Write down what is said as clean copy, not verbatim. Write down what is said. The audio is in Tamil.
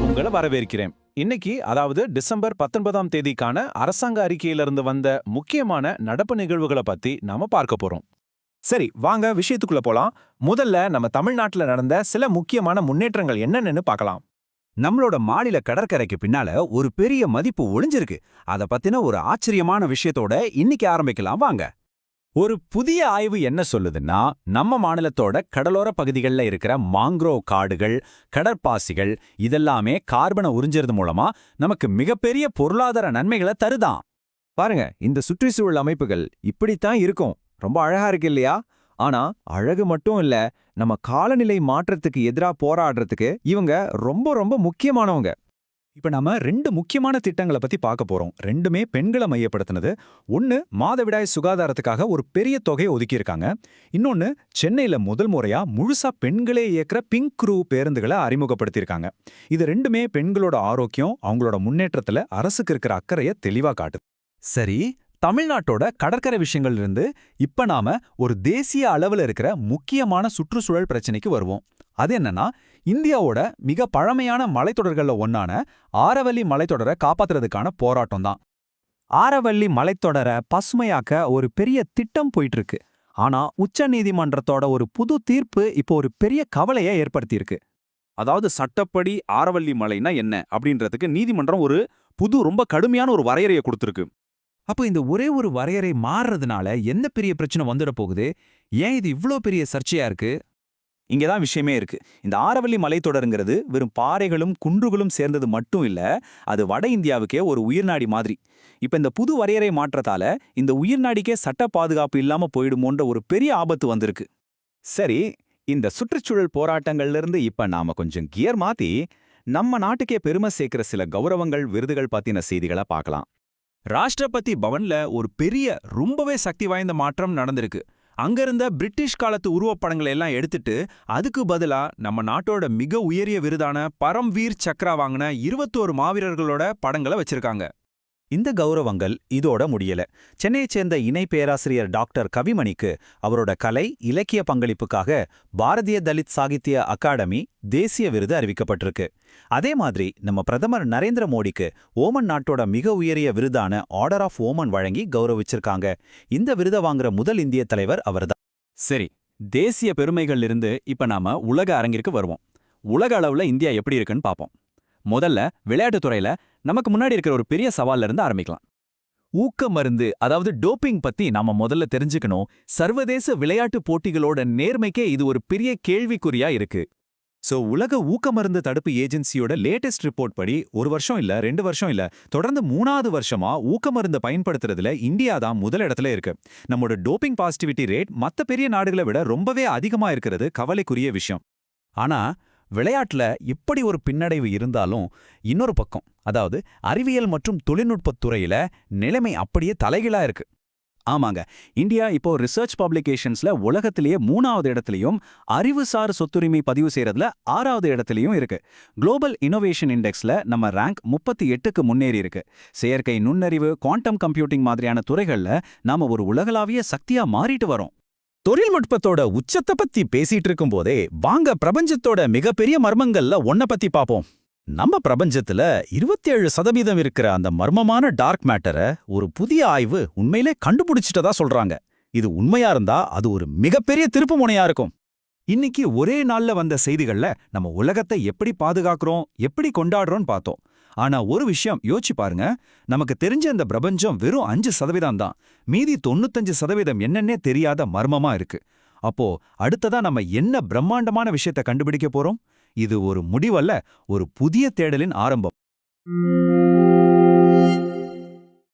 உங்களை வரவேற்கிறேன். இன்னைக்கு அதாவது டிசம்பர் 19ஆம் தேதிக்கான அரசாங்க அறிக்கையிலிருந்து வந்த முக்கியமான நடப்பு நிகழ்வுகளை பத்தி நாம பார்க்க போறோம். சரி, வாங்க விஷயத்துக்குள்ள போலாம். முதல்ல நம்ம தமிழ்நாட்டுல நடந்த சில முக்கியமான முன்னேற்றங்கள் என்னன்னு பார்க்கலாம். நம்மளோட மாநில கடற்கரைக்கு பின்னால ஒரு பெரிய மதிப்பு ஒளிஞ்சிருக்கு. அத பத்தின ஒரு ஆச்சரியமான விஷயத்தோட இன்னைக்கு ஆரம்பிக்கலாம் வாங்க. ஒரு புதிய ஆய்வு என்ன சொல்லுதுன்னா, நம்ம மாநிலத்தோட கடலோர பகுதிகளில் இருக்கிற மாங்க்ரோவ் காடுகள், கடற்பாசிகள் இதெல்லாமே கார்பனை உறிஞ்சறது மூலமா நமக்கு மிகப்பெரிய பொருளாதார நன்மைகளை தருதாம். பாருங்க, இந்த சுற்றுச்சூழல் அமைப்புகள் இப்படித்தான் இருக்கும். ரொம்ப அழகா இருக்கு இல்லையா? ஆனா அழகு மட்டும் இல்ல, நம்ம காலநிலை மாற்றத்துக்கு எதிரா போராடுறதுக்கு இவங்க ரொம்ப ரொம்ப முக்கியமானவங்க. இப்ப நாம ரெண்டு முக்கியமான திட்டங்களை பத்தி பார்க்க போறோம். ரெண்டுமே பெண்களை மையப்படுத்தினது. ஒன்னு மாதவிடாய் சுகாதாரத்துக்காக ஒரு பெரிய தொகையை ஒதுக்கியிருக்காங்க. இன்னொன்னு சென்னையில முதல் முறையா முழுசா பெண்களே இயக்குற பிங்க் க்ரூ பேருந்துகளை அறிமுகப்படுத்தியிருக்காங்க. இது ரெண்டுமே பெண்களோட ஆரோக்கியம், அவங்களோட முன்னேற்றத்துல அரசுக்கு இருக்கிற அக்கறையை தெளிவா காட்டுது. சரி, தமிழ்நாட்டோட கடற்கரை விஷயங்கள் இருந்து இப்ப நாம ஒரு தேசிய அளவுல இருக்கிற முக்கியமான சுற்றுச்சூழல் பிரச்சனைக்கு வருவோம். அது என்னன்னா, இந்தியாவோட மிக பழமையான மலைத்தொடர்கள்ல ஒன்னான ஆரவல்லி மலைத்தொடரை காப்பாத்துறதுக்கான போராட்டம் தான். ஆரவல்லி மலைத்தொடரை பசுமையாக்க ஒரு பெரிய திட்டம் போயிட்டு இருக்கு. ஆனா உச்ச நீதிமன்றத்தோட ஒரு புது தீர்ப்பு இப்போ ஒரு பெரிய கவலையை ஏற்படுத்தியிருக்கு. அதாவது சட்டப்படி ஆரவல்லி மலைனா என்ன அப்படின்றதுக்கு நீதிமன்றம் ஒரு புது ரொம்ப கடுமையான ஒரு வரையறையை கொடுத்துருக்கு. அப்போ இந்த ஒரே ஒரு வரையறை மாறுறதுனால என்ன பெரிய பிரச்சனை வந்துட போகுது? ஏன் இது இவ்ளோ பெரிய சர்ச்சையா இருக்கு? இங்கதான் விஷயமே இருக்கு. இந்த ஆரவல்லி மலைத்தொடருங்கிறது வெறும் பாறைகளும் குன்றுகளும் சேர்ந்தது மட்டும் இல்ல, அது வட இந்தியாவுக்கே ஒரு உயிர்நாடி மாதிரி. இப்ப இந்த புது வரையறை மாற்றத்தால இந்த உயிர்நாடிக்கே சட்ட பாதுகாப்பு இல்லாம போயிடுமோன்ற ஒரு பெரிய ஆபத்து வந்திருக்கு. சரி, இந்த சுற்றுச்சூழல் போராட்டங்கள்ல இருந்து இப்ப நாம கொஞ்சம் கியர் மாத்தி நம்ம நாட்டுக்கே பெருமை சேர்க்கிற சில கௌரவங்கள், விருதுகள் பத்தின செய்திகளை பார்க்கலாம். ராஷ்டிரபதி பவன்ல ஒரு பெரிய ரொம்பவே சக்தி வாய்ந்த மாற்றம் நடந்திருக்கு. அங்கிருந்த பிரிட்டிஷ் காலத்து உருவப்படங்களை எல்லாம் எடுத்துட்டு அதுக்கு பதிலா நம்ம நாட்டோட மிக உயரிய விருதான பரம்வீர் சக்ரா வாங்கின 21 மாவீரர்களோட படங்களை வச்சிருக்காங்க. இந்த கௌரவங்கள் இதோட முடியல. சென்னையைச் சேர்ந்த இணை பேராசிரியர் டாக்டர் கவிமணிக்கு அவரோட கலை, இலக்கிய பங்களிப்புக்காக பாரதிய தலித் சாகித்ய அகாடமி தேசிய விருது அறிவிக்கப்பட்டிருக்கு. அதே மாதிரி நம்ம பிரதமர் நரேந்திர மோடிக்கு ஓமன் நாட்டோட மிக உயரிய விருதான ஆர்டர் ஆஃப் ஓமன் வழங்கி கௌரவிச்சிருக்காங்க. இந்த விருதை வாங்குற முதல் இந்திய தலைவர் அவர்தான். சரி, தேசிய பெருமைகள் இருந்து இப்ப நாம உலக அரங்கிற்கு வருவோம். உலக அளவுல இந்தியா எப்படி இருக்குன்னு பார்ப்போம். முதல்ல விளையாட்டுத் துறையில நமக்கு முன்னாடி இருக்கிற ஒரு பெரிய சவால்ல இருந்து ஆரம்பிக்கலாம். ஊக்க மருந்து, அதாவது டோப்பிங் பத்தி நாம முதல்ல தெரிஞ்சுக்கணும். சர்வதேச விளையாட்டு போட்டிகளோட நேர்மைக்கே இது ஒரு பெரிய கேள்விக்குறியா இருக்கு. உலக ஊக்க மருந்து தடுப்பு ஏஜென்சியோட லேட்டஸ்ட் ரிப்போர்ட் படி 1 வருஷம் இல்ல 2 வருஷம் இல்ல, தொடர்ந்து 3வது வருஷமா ஊக்க மருந்து பயன்படுத்துறதுல இந்தியா தான் முதல் இடத்துல இருக்கு. நம்மோட டோப்பிங் பாசிட்டிவிட்டி ரேட் மத்த பெரிய நாடுகளை விட ரொம்பவே அதிகமா இருக்கிறது கவலைக்குரிய விஷயம். ஆனா விளையாட்டுல இப்படி ஒரு பின்னடைவு இருந்தாலும் இன்னொரு பக்கம், அதாவது அறிவியல் மற்றும் தொழில்நுட்பத் துறையில நிலைமை அப்படியே தலைகீழா இருக்கு. ஆமாங்க, இந்தியா இப்போ ரிசர்ச் பப்ளிகேஷன்ஸ்ல உலகத்திலேயே 3வது இடத்துலயும், அறிவுசார் சொத்துரிமை பதிவு செய்யறதுல 6வது இடத்துலயும் இருக்கு. குளோபல் இன்னோவேஷன் இண்டெக்ஸ்ல நம்ம ரேங்க் 38க்கு முன்னேறி இருக்கு. செயற்கை நுண்ணறிவு, குவாண்டம் கம்ப்யூட்டிங் மாதிரியான துறைகள்ல நாம ஒரு உலகளாவிய சக்தியா மாறிட்டு வரோம். தொழில்நுட்பத்தோட உச்சத்தை பத்தி பேசிட்டு இருக்கும் போதே வாங்க பிரபஞ்சத்தோட மிகப்பெரிய மர்மங்கள்ல ஒன்ன பத்தி பாப்போம். நம்ம பிரபஞ்சத்துல 27% இருக்கிற அந்த மர்மமான டார்க் மேட்டரை ஒரு புதிய ஆய்வு உண்மையிலே கண்டுபிடிச்சிட்டதா சொல்றாங்க. இது உண்மையா இருந்தா அது ஒரு மிகப்பெரிய திருப்பு முனையா இருக்கும். இன்னைக்கு ஒரே நாள்ல வந்த செய்திகள்ல நம்ம உலகத்தை எப்படி பாதுகாக்கிறோம், எப்படி கொண்டாடுறோம்னு பார்த்தோம். ஆனா ஒரு விஷயம் யோசிச்சு பாருங்க, நமக்கு தெரிஞ்ச இந்த பிரபஞ்சம் வெறும் 5% தான். மீதி 95% என்னன்னே தெரியாத மர்மமா இருக்கு. அப்போ அடுத்ததா நம்ம என்ன பிரம்மாண்டமான விஷயத்தை கண்டுபிடிக்க போறோம்? இது ஒரு முடிவல்ல, ஒரு புதிய தேடலின் ஆரம்பம்.